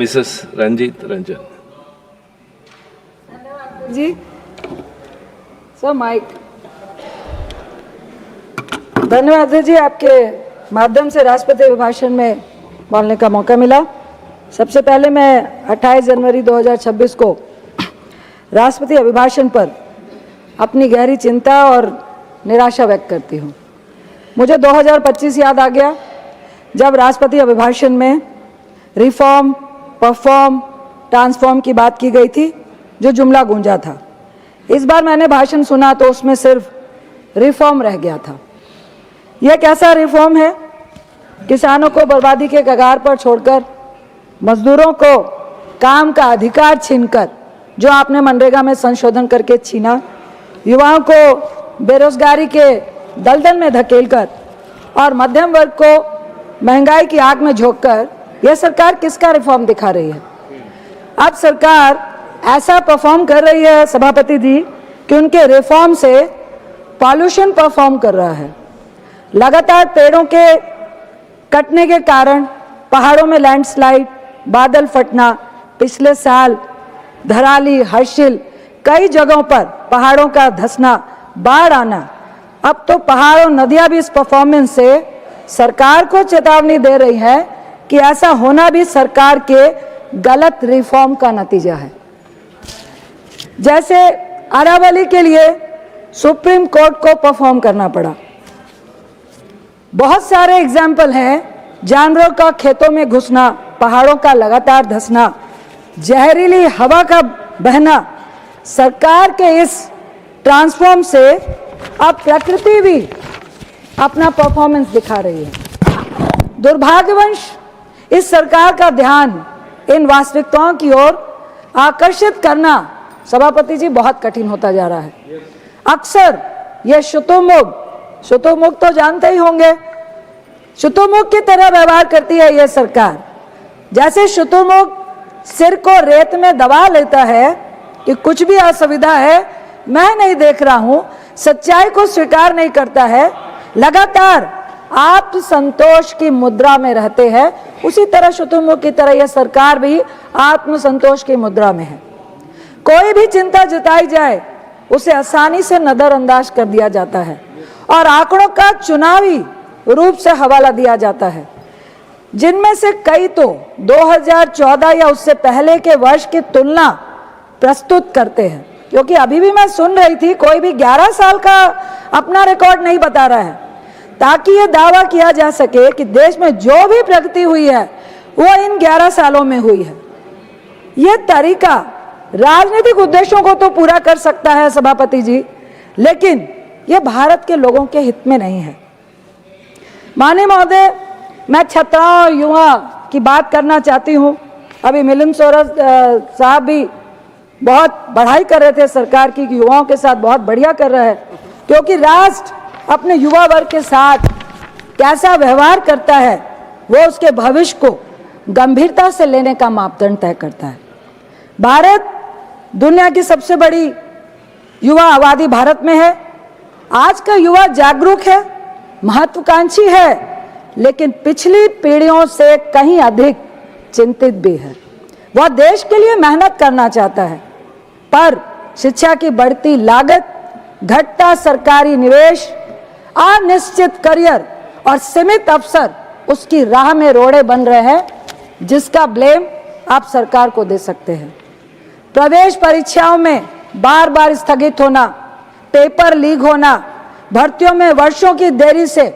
Mrs. Ranjit Ranjan. जी sir mic. धन्यवाद जी, आपके माध्यम से राष्ट्रपति अभिभाषण में बोलने का मौका मिला। सबसे पहले मैं 28 जनवरी 2026 को राष्ट्रपति अभिभाषण पर अपनी गहरी चिंता और निराशा व्यक्त करती हूँ। मुझे 2025 याद आ गया जब राष्ट्रपति अभिभाषण में रिफॉर्म, परफॉर्म, ट्रांसफॉर्म की बात की गई थी, जो जुमला गूंजा था। इस बार मैंने भाषण सुना तो उसमें सिर्फ रिफॉर्म रह गया था। यह कैसा रिफॉर्म है? किसानों को बर्बादी के कगार पर छोड़कर, मजदूरों को काम का अधिकार छीनकर, जो आपने मनरेगा में संशोधन करके छीना, युवाओं को बेरोजगारी के दलदल में धकेलकर और मध्यम वर्ग को महंगाई की आग में झोंककर यह सरकार किसका रिफॉर्म दिखा रही है? अब सरकार ऐसा परफॉर्म कर रही है सभापति जी कि उनके रिफॉर्म से पॉल्यूशन परफॉर्म कर रहा है। लगातार पेड़ों के कटने के कारण पहाड़ों में लैंडस्लाइड, बादल फटना, पिछले साल धराली, हर्षिल, कई जगहों पर पहाड़ों का धंसना, बाढ़ आना। अब तो पहाड़ और नदियां भी इस परफॉर्मेंस से सरकार को चेतावनी दे रही है कि ऐसा होना भी सरकार के गलत रिफॉर्म का नतीजा है। जैसे अरावली के लिए सुप्रीम कोर्ट को परफॉर्म करना पड़ा। बहुत सारे एग्जाम्पल हैं, जानवरों का खेतों में घुसना, पहाड़ों का लगातार धंसना, जहरीली हवा का बहना। सरकार के इस ट्रांसफॉर्म से अब प्रकृति भी अपना परफॉर्मेंस दिखा रही है। दुर्भाग्यवश इस सरकार का ध्यान इन वास्तविकताओं की ओर आकर्षित करना सभापति जी बहुत कठिन होता जा रहा है। अक्सर यह शुतुरमुर्ग तो जानते ही होंगे, शुतुरमुर्ग की तरह व्यवहार करती है यह सरकार। जैसे शुतुरमुर्ग सिर को रेत में दबा लेता है कि कुछ भी असुविधा है, मैं नहीं देख रहा हूं, सच्चाई को स्वीकार नहीं करता है, लगातार आत्म संतोष की मुद्रा में रहते हैं, उसी तरह शुतुरमुर्ग की तरह यह सरकार भी आत्म संतोष की मुद्रा में है। कोई भी चिंता जताई जाए उसे आसानी से नजरअंदाज कर दिया जाता है और आंकड़ों का चुनावी रूप से हवाला दिया जाता है, जिनमें से कई तो 2014 या उससे पहले के वर्ष की तुलना प्रस्तुत करते हैं। क्योंकि अभी भी मैं सुन रही थी, कोई भी 11 साल का अपना रिकॉर्ड नहीं बता रहा है, ताकि यह दावा किया जा सके कि देश में जो भी प्रगति हुई है वो इन 11 सालों में हुई है। यह तरीका राजनीतिक उद्देश्यों को तो पूरा कर सकता है सभापति जी, लेकिन यह भारत के लोगों के हित में नहीं है। माननीय महोदय, मैं छात्राओं और युवा की बात करना चाहती हूँ। अभी मिलिंद सोरस साहब भी बहुत बढ़ाई कर रहे थे सरकार की कि युवाओं के साथ बहुत बढ़िया कर रहा है, क्योंकि राष्ट्र अपने युवा वर्ग के साथ कैसा व्यवहार करता है वो उसके भविष्य को गंभीरता से लेने का मापदंड तय करता है। भारत दुनिया की सबसे बड़ी युवा आबादी भारत में है। आज का युवा जागरूक है, महत्वाकांक्षी है, लेकिन पिछली पीढ़ियों से कहीं अधिक चिंतित भी है। वह देश के लिए मेहनत करना चाहता है, पर शिक्षा की बढ़ती लागत, घटता सरकारी निवेश, अनिश्चित करियर और सीमित अवसर उसकी राह में रोड़े बन रहे हैं, जिसका ब्लेम आप सरकार को दे सकते हैं। प्रवेश परीक्षाओं में बार बार स्थगित होना, पेपर लीक होना, भर्तियों में वर्षों की देरी से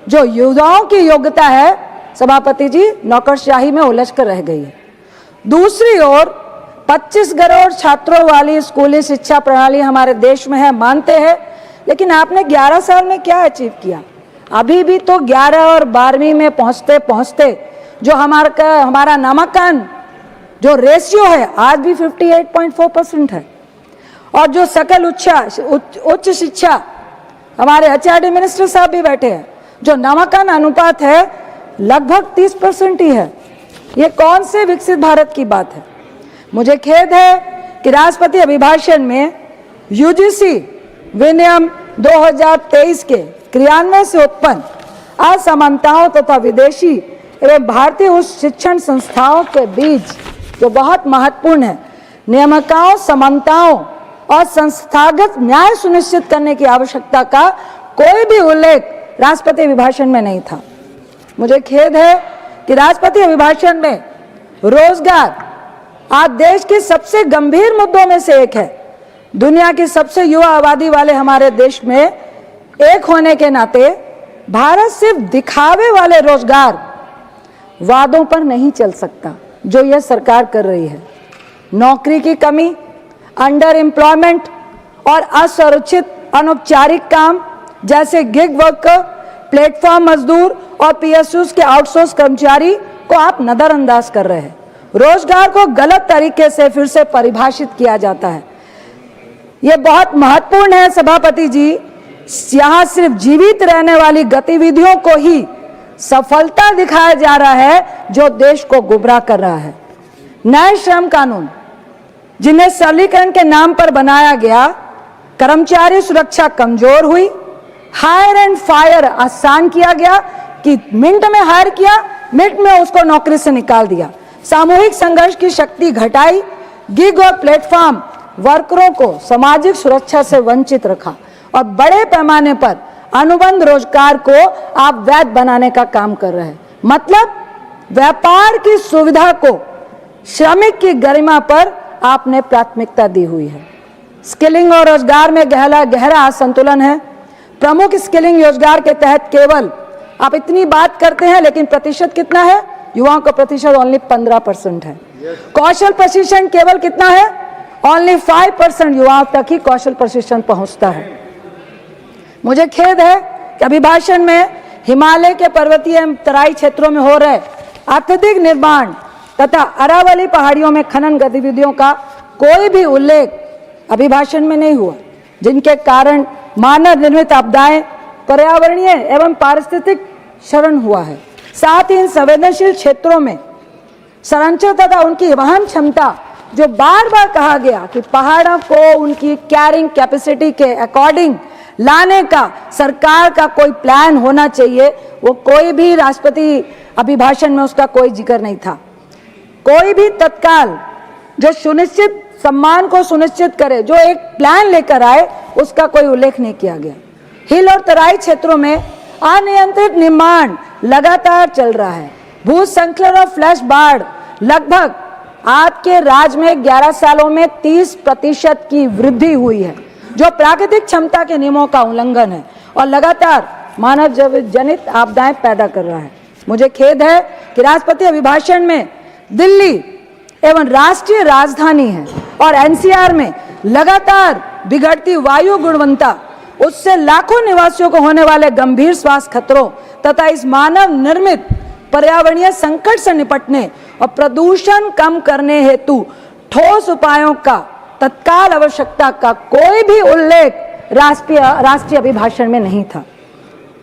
जो युवाओं की योग्यता है सभापति जी नौकरशाही में उलझ कर रह गई है। दूसरी ओर 25 करोड़ छात्रों वाली स्कूली शिक्षा प्रणाली हमारे देश में है, मानते हैं, लेकिन आपने 11 साल में क्या अचीव किया? अभी भी तो 11 और 12वीं में पहुंचते पहुंचते जो हमारा नामांकन जो रेशियो है आज भी 58.4% है, और जो सकल उच्च शिक्षा, हमारे HRD मिनिस्टर साहब भी बैठे हैं, जो नामांकन अनुपात है लगभग 30% ही है। ये कौन से विकसित भारत की बात है? मुझे खेद है कि राष्ट्रपति अभिभाषण में UGC विनियम 2023 के क्रियान्वयन से उत्पन्न असमानताओं तथा विदेशी एवं भारतीय उच्च शिक्षण संस्थाओं के बीच जो बहुत महत्वपूर्ण है। नियामकों, समानताओं और संस्थागत न्याय सुनिश्चित करने की आवश्यकता का कोई भी उल्लेख राष्ट्रपति अभिभाषण में नहीं था। मुझे खेद है कि राष्ट्रपति अभिभाषण में रोजगार आज देश के सबसे गंभीर मुद्दों में से एक है। दुनिया की सबसे युवा आबादी वाले हमारे देश में एक होने के नाते भारत सिर्फ दिखावे वाले रोजगार वादों पर नहीं चल सकता जो यह सरकार कर रही है। नौकरी की कमी, अंडर एम्प्लॉयमेंट और असुरक्षित अनौपचारिक काम जैसे गिग वर्कर, प्लेटफॉर्म मजदूर और पीएसयूज के आउटसोर्स कर्मचारी को आप नजरअंदाज कर रहे हैं। रोजगार को गलत तरीके से फिर से परिभाषित किया जाता है। यह बहुत महत्वपूर्ण है सभापति जी। यहाँ सिर्फ जीवित रहने वाली गतिविधियों को ही सफलता दिखाया जा रहा है जो देश को गुमराह कर रहा है। नए श्रम कानून जिन्हें सरलीकरण के नाम पर बनाया गया, कर्मचारी सुरक्षा कमजोर हुई, हायर एंड फायर आसान किया गया कि मिनट में हायर किया, मिनट में उसको नौकरी से निकाल दिया। सामूहिक संघर्ष की शक्ति घटाई, गिग और प्लेटफॉर्म वर्करों को सामाजिक सुरक्षा से वंचित रखा और बड़े पैमाने पर अनुबंध रोजगार को आप वैध बनाने का काम कर रहे हैं। मतलब व्यापार की सुविधा को श्रमिक की गरिमा पर आपने प्राथमिकता दी हुई है। स्किलिंग और रोजगार में गहरा असंतुलन है। प्रमुख स्किलिंग रोजगार के तहत केवल आप इतनी बात करते हैं, लेकिन प्रतिशत कितना है? युवाओं का प्रतिशत ओनली 15% है। कौशल प्रशिक्षण केवल कितना है? ओनली 5% युवाओं तक ही कौशल प्रशिक्षण पहुंचता है। मुझे खेद है कि अभिभाषण में हिमालय के पर्वतीय एवं तराई क्षेत्रों में हो रहे अत्यधिक निर्माण तथा अरावली पहाड़ियों में खनन गतिविधियों का कोई भी उल्लेख अभिभाषण में नहीं हुआ, जिनके कारण मानव निर्मित आपदाएं, पर्यावरणीय एवं पारिस्थितिक क्षरण हुआ है। साथ ही इन संवेदनशील क्षेत्रों में संरक्षण तथा उनकी वहन क्षमता, जो बार बार कहा गया कि पहाड़ों को उनकी कैरिंग कैपेसिटी के अकॉर्डिंग लाने का सरकार का कोई प्लान होना चाहिए, वो कोई भी राष्ट्रपति अभिभाषण में उसका कोई जिक्र नहीं था। कोई भी तत्काल जो सुनिश्चित सम्मान को सुनिश्चित करे, जो एक प्लान लेकर आए, उसका कोई उल्लेख नहीं किया गया। हिल और तराई क्षेत्रों में अनियंत्रित निर्माण लगातार चल रहा है। भूस्खलन और फ्लैश बाढ़ लगभग आपके राज्य में 11 सालों में 30% की वृद्धि हुई है, जो प्राकृतिक क्षमता के नियमों का उल्लंघन है और लगातार मानव जनित आपदाएं पैदा कर रहा है। मुझे खेद है कि राष्ट्रपति अभिभाषण में दिल्ली एवं राष्ट्रीय राजधानी है और एनसीआर में लगातार बिगड़ती वायु गुणवत्ता, उससे लाखों निवासियों को होने वाले गंभीर स्वास्थ्य खतरों तथा इस मानव निर्मित पर्यावरणीय संकट से निपटने और प्रदूषण कम करने हेतु ठोस उपायों का तत्काल आवश्यकता का कोई भी उल्लेख राष्ट्रीय अभिभाषण में नहीं था।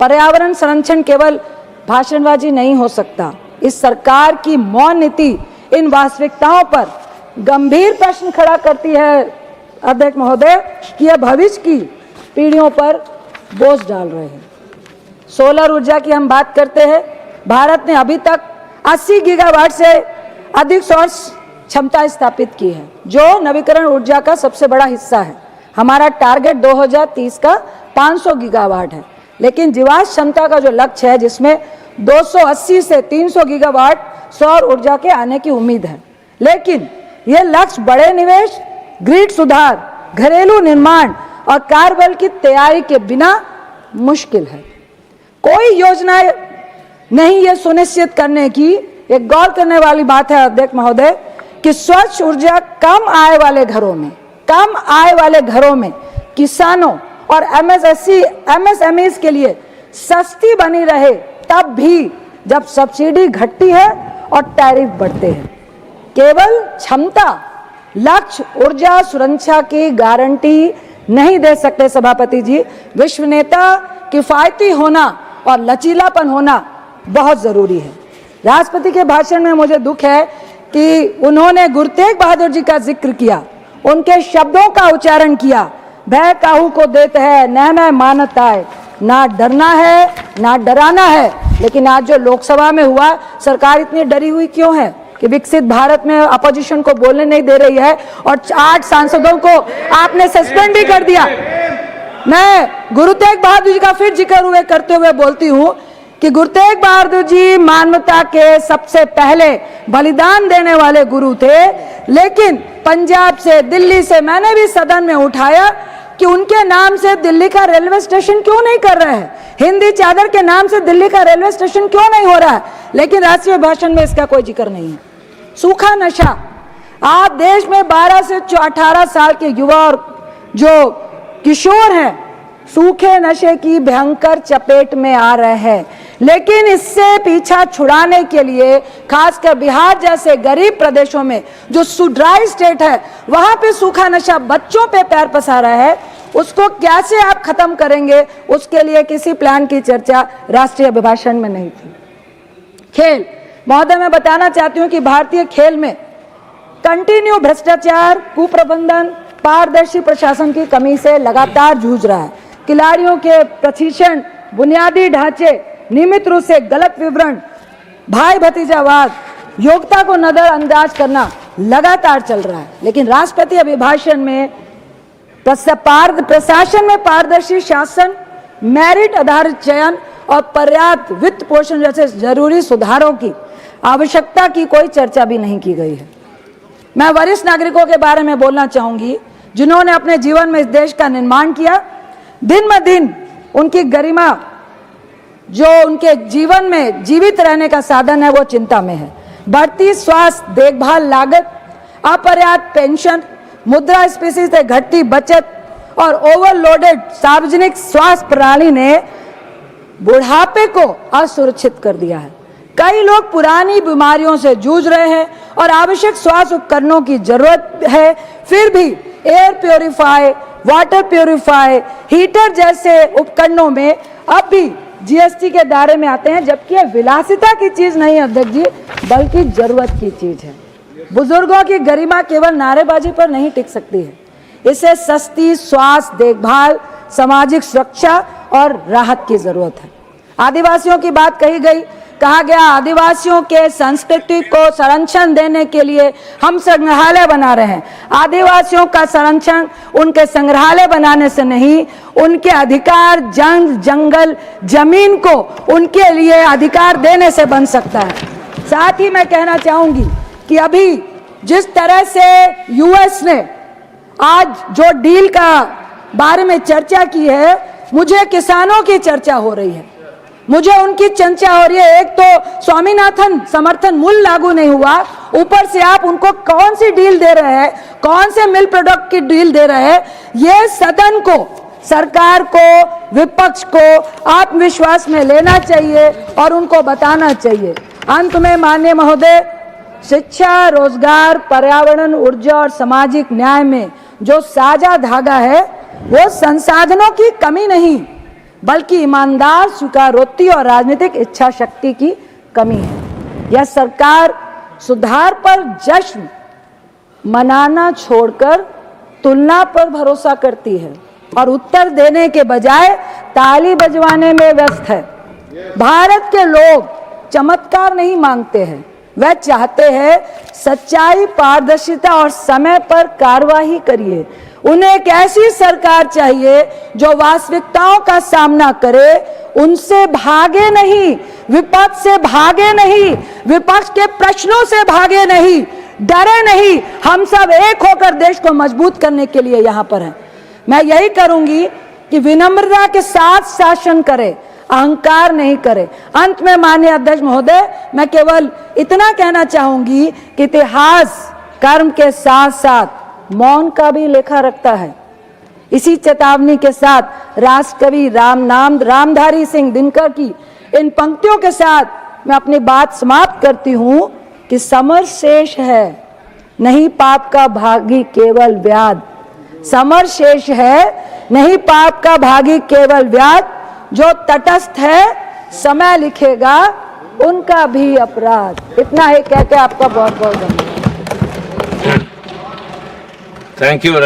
पर्यावरण संरक्षण केवल भाषणबाजी नहीं हो सकता। इस सरकार की मौन नीति इन वास्तविकताओं पर गंभीर प्रश्न खड़ा करती है अध्यक्ष महोदय कि यह भविष्य की पीढ़ियों पर बोझ डाल रहे हैं। सोलर ऊर्जा की हम बात करते हैं। भारत ने अभी तक 80 गीगावाट से अधिक सौर क्षमता स्थापित की है, जो नवीकरण ऊर्जा का सबसे बड़ा हिस्सा है। हमारा टारगेट 2030 का 500 गीगावाट है, लेकिन जीवाश्म क्षमता का जो लक्ष्य है, जिसमें 280 से 300 गीगावाट सौर ऊर्जा के आने की उम्मीद है। लेकिन यह लक्ष्य बड़े निवेश, ग्रिड सुधार, घरेलू निर्माण और कार्यबल की तैयारी के बिना मुश्किल है। कोई योजना नहीं ये सुनिश्चित करने की, एक गौर करने वाली बात है अध्यक्ष महोदय, कि स्वच्छ ऊर्जा कम आय वाले घरों में किसानों और एमएसएमईज के लिए सस्ती बनी रहे, तब भी जब सब्सिडी घटती है और टैरिफ बढ़ते हैं। केवल क्षमता, लक्ष्य, ऊर्जा सुरक्षा की गारंटी नहीं दे सकते सभापति जी। विश्व नेता किफायती होना और लचीलापन होना बहुत जरूरी है। राष्ट्रपति के भाषण में मुझे दुख है कि उन्होंने गुरु तेग बहादुर जी का जिक्र किया, उनके शब्दों का उच्चारण किया, भय काहू को देते है न मानत आए। ना डरना है ना डराना है। लेकिन आज जो लोकसभा में हुआ, सरकार इतनी डरी हुई क्यों है? कि विकसित भारत में अपोजिशन को बोलने नहीं दे रही है और 8 सांसदों को आपने सस्पेंड भी कर दिया। मैं गुरु तेग बहादुर जी का फिर जिक्र करते हुए बोलती हूँ कि गुरु तेग बहादुर जी मानवता के सबसे पहले बलिदान देने वाले गुरु थे, लेकिन पंजाब से, दिल्ली से मैंने भी सदन में उठाया कि उनके नाम से दिल्ली का रेलवे स्टेशन क्यों नहीं कर रहे हैं, हिंदी चादर के नाम से दिल्ली का रेलवे स्टेशन क्यों नहीं हो रहा है, लेकिन राष्ट्रीय भाषण में इसका कोई जिक्र नहीं है। सूखा नशा, आप देश में 12 से 18 साल के युवा और जो किशोर हैं सूखे नशे की भयंकर चपेट में आ रहे हैं, लेकिन इससे पीछा छुड़ाने के लिए खासकर बिहार जैसे गरीब प्रदेशों में जो ड्राई स्टेट है वहां पे सूखा नशा बच्चों पे पैर पसार रहा है, उसको कैसे आप खत्म करेंगे, उसके लिए किसी प्लान की चर्चा राष्ट्रीय अभिभाषण में नहीं थी। खेल, महोदय मैं बताना चाहती हूं कि भारतीय खेल में कंटिन्यू भ्रष्टाचार, कुप्रबंधन, पारदर्शी प्रशासन की कमी से लगातार जूझ रहा है। खिलाड़ियों के प्रशिक्षण, बुनियादी ढांचे, नियमित रूप से गलत विवरण, भाई भतीजावाद, योग्यता को नजरअंदाज करना लगातार चल रहा है। लेकिन राष्ट्रपति अभिभाषण में प्रशासन में पारदर्शी शासन, मेरिट आधारित चयन और पर्याप्त वित्त पोषण जैसे जरूरी सुधारों की आवश्यकता की कोई चर्चा भी नहीं की गई है। मैं वरिष्ठ नागरिकों के बारे में बोलना चाहूंगी जिन्होंने अपने जीवन में इस देश का निर्माण किया। दिन ब दिन उनकी गरिमा, जो उनके जीवन में जीवित रहने का साधन है, वो चिंता में है। बढ़ती स्वास्थ्य देखभाल लागत, अपर्याप्त पेंशन, मुद्रास्फीति से घटती बचत और ओवरलोडेड सार्वजनिक स्वास्थ्य प्रणाली ने बुढ़ापे को असुरक्षित कर दिया है। कई लोग पुरानी बीमारियों से जूझ रहे हैं और आवश्यक स्वास्थ्य उपकरणों की जरूरत है, फिर भी air purify, water purify, heater जैसे उपकरणों में अब भी जीएसटी के दायरे में आते हैं, जबकि यह विलासिता की चीज नहीं है अध्यक्ष जी, बल्कि जरूरत की चीज है। बुजुर्गों की गरिमा केवल नारेबाजी पर नहीं टिक सकती है, इसे सस्ती स्वास्थ्य देखभाल, सामाजिक सुरक्षा और राहत की जरूरत है। आदिवासियों की बात कही गई, कहा गया आदिवासियों के संस्कृति को संरक्षण देने के लिए हम संग्रहालय बना रहे हैं। आदिवासियों का संरक्षण उनके संग्रहालय बनाने से नहीं, उनके अधिकार जंगल जमीन को उनके लिए अधिकार देने से बन सकता है। साथ ही मैं कहना चाहूंगी कि अभी जिस तरह से यूएस ने आज जो डील का बारे में चर्चा की है, मुझे किसानों की चर्चा हो रही है, मुझे उनकी चर्चा हो रही है। एक तो स्वामीनाथन समर्थन मूल्य लागू नहीं हुआ, ऊपर से आप उनको कौन सी डील दे रहे हैं, कौन से मिल प्रोडक्ट की डील दे रहे हैं। ये सदन को, सरकार को, विपक्ष को आत्मविश्वास में लेना चाहिए और उनको बताना चाहिए। अंत में माननीय महोदय, शिक्षा, रोजगार, पर्यावरण, ऊर्जा और सामाजिक न्याय में जो साझा धागा है वो संसाधनों की कमी नहीं, बल्कि ईमानदार स्वीकारोक्ति और राजनीतिक इच्छा शक्ति की कमी है। यह सरकार सुधार पर जश्न मनाना छोड़कर तुलना पर भरोसा करती है और उत्तर देने के बजाय ताली बजवाने में व्यस्त है। भारत के लोग चमत्कार नहीं मांगते हैं, वह चाहते हैं सच्चाई, पारदर्शिता और समय पर कार्रवाई करिए। उन्हें एक ऐसी सरकार चाहिए जो वास्तविकताओं का सामना करे, उनसे भागे नहीं, विपक्ष से भागे नहीं, विपक्ष के प्रश्नों से भागे नहीं, डरे नहीं। हम सब एक होकर देश को मजबूत करने के लिए यहाँ पर हैं। मैं यही करूंगी कि विनम्रता के साथ शासन करे, अहंकार नहीं करे। अंत में माननीय अध्यक्ष महोदय, मैं केवल इतना कहना चाहूंगी कि इतिहास कर्म के साथ साथ मौन का भी लेखा रखता है। इसी चेतावनी के साथ राष्ट्रकवि रामधारी सिंह दिनकर की इन पंक्तियों के साथ मैं अपनी बात समाप्त करती हूं कि समर शेष है, नहीं पाप का भागी केवल व्याध। समर शेष है, नहीं पाप का भागी केवल व्याध। जो तटस्थ है, समय लिखेगा उनका भी अपराध। इतना ही कहकर आपका बहुत बहुत धन्यवाद। Thank you.